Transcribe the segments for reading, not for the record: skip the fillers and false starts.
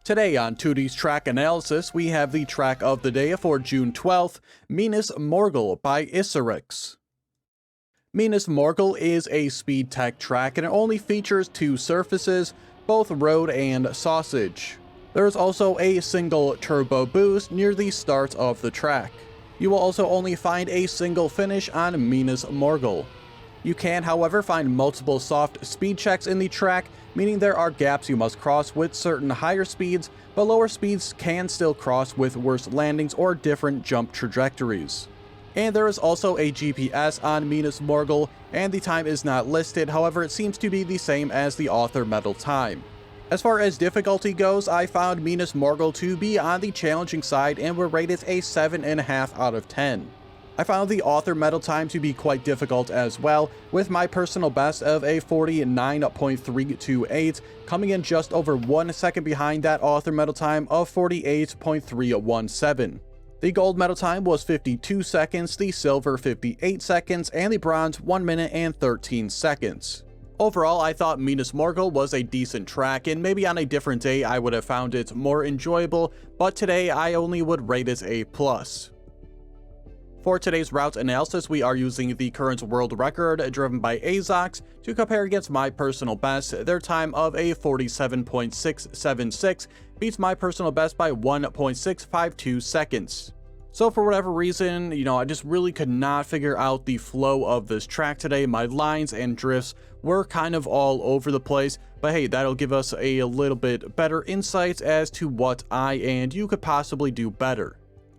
Today on Teuty's track analysis, we have the track of the day for June 12th, Minas Morgal by Isirix. Minas Morgal is a speed tech track and it only features two surfaces, both road and sausage. There is also a single turbo boost near the start of the track. You will also only find a single finish on Minas Morgal. You can, however, find multiple soft speed checks in the track, meaning there are gaps you must cross with certain higher speeds, but lower speeds can still cross with worse landings or different jump trajectories. And there is also a GPS on Minas Morgal, and the time is not listed, however it seems to be the same as the author medal time. As far as difficulty goes, I found Minas Morgal to be on the challenging side and would rate it a 7.5 out of 10. I found the author medal time to be quite difficult as well, with my personal best of a 49.328, coming in just over 1 second behind that author medal time of 48.317. The gold medal time was 52 seconds, the silver 58 seconds, and the bronze 1 minute and 13 seconds. Overall, I thought Minas Morgal was a decent track, and maybe on a different day I would have found it more enjoyable, but today I only would rate it a plus. For today's route analysis, we are using the current world record driven by Isirix to compare against my personal best. Their time of a 47.676 beats my personal best by 1.652 seconds. So for whatever reason, I just really could not figure out the flow of this track today. My lines and drifts were kind of all over the place, but hey, that'll give us a little bit better insights as to what I and you could possibly do better.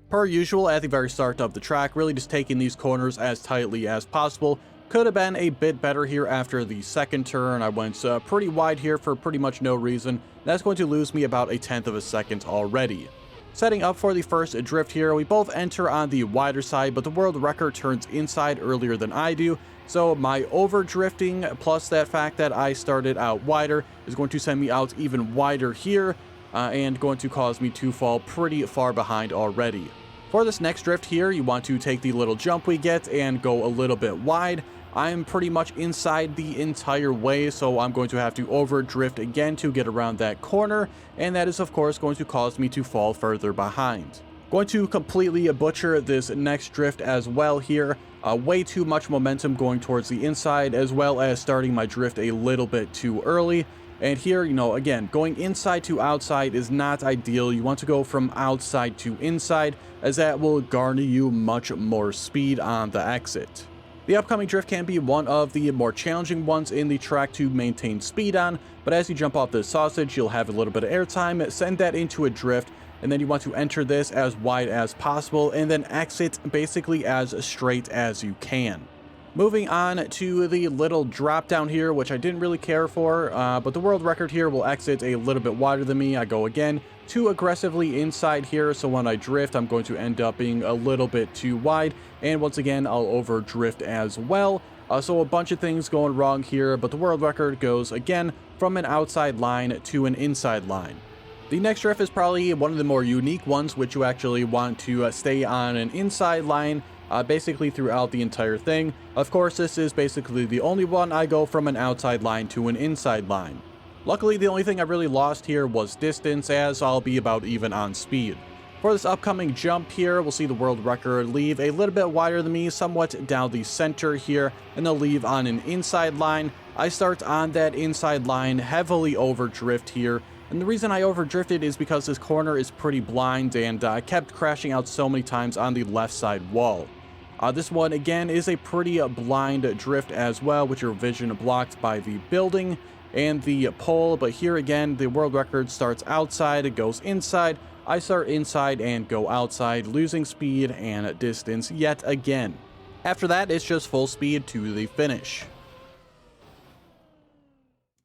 Per usual, at the very start of the track, really just taking these corners as tightly as possible. Could have been a bit better here after the second turn. I went pretty wide here for pretty much no reason. That's going to lose me about 1/10 of a second already. Setting up for the first drift here, we both enter on the wider side, but the world record turns inside earlier than I do. So my over drifting plus that fact that I started out wider is going to send me out even wider here. And going to cause me to fall pretty far behind already. For this next drift here, you want to take the little jump we get and go a little bit wide. I'm pretty much inside the entire way, so I'm going to have to over drift again to get around that corner, and that is of course going to cause me to fall further behind. Going to completely butcher this next drift as well here. Way too much momentum going towards the inside, as well as starting my drift a little bit too early. And here, again, going inside to outside is not ideal. You want to go from outside to inside, as that will garner you much more speed on the exit. The upcoming drift can be one of the more challenging ones in the track to maintain speed on, but as you jump off the sausage, you'll have a little bit of airtime, send that into a drift, and then you want to enter this as wide as possible, and then exit basically as straight as you can. Moving on to the little drop down here, which I didn't really care for, but the world record here will exit a little bit wider than me. I go again too aggressively inside here, so when I drift, I'm going to end up being a little bit too wide, and once again, I'll over drift as well. So a bunch of things going wrong here, but the world record goes again from an outside line to an inside line. The next drift is probably one of the more unique ones, which you actually want to stay on an inside line basically throughout the entire thing. Of course, this is basically the only one I go from an outside line to an inside line. Luckily, the only thing I really lost here was distance, as I'll be about even on speed. For this upcoming jump here, we'll see the world record leave a little bit wider than me, somewhat down the center here, and they'll leave on an inside line. I start on that inside line, heavily over drift here. And the reason I overdrifted is because this corner is pretty blind, and I kept crashing out so many times on the left side wall. This one, again, is a pretty blind drift as well, with your vision blocked by the building and the pole. But here again, the world record starts outside, it goes inside. I start inside and go outside, losing speed and distance yet again. After that, it's just full speed to the finish.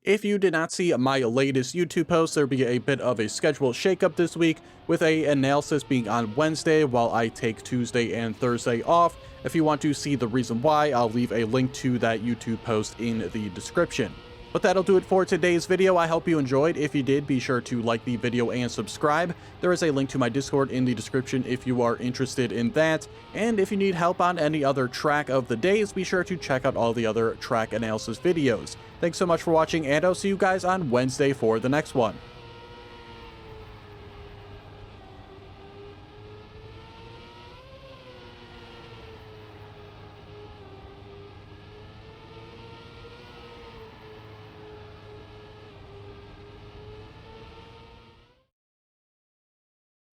If you did not see my latest YouTube post, there'll be a bit of a schedule shakeup this week, with an analysis being on Wednesday while I take Tuesday and Thursday off. If you want to see the reason why, I'll leave a link to that YouTube post in the description. But that'll do it for today's video. I hope you enjoyed. If you did, be sure to like the video and subscribe. There is a link to my Discord in the description if you are interested in that. And if you need help on any other track of the days, be sure to check out all the other track analysis videos. Thanks so much for watching, and I'll see you guys on Wednesday for the next one.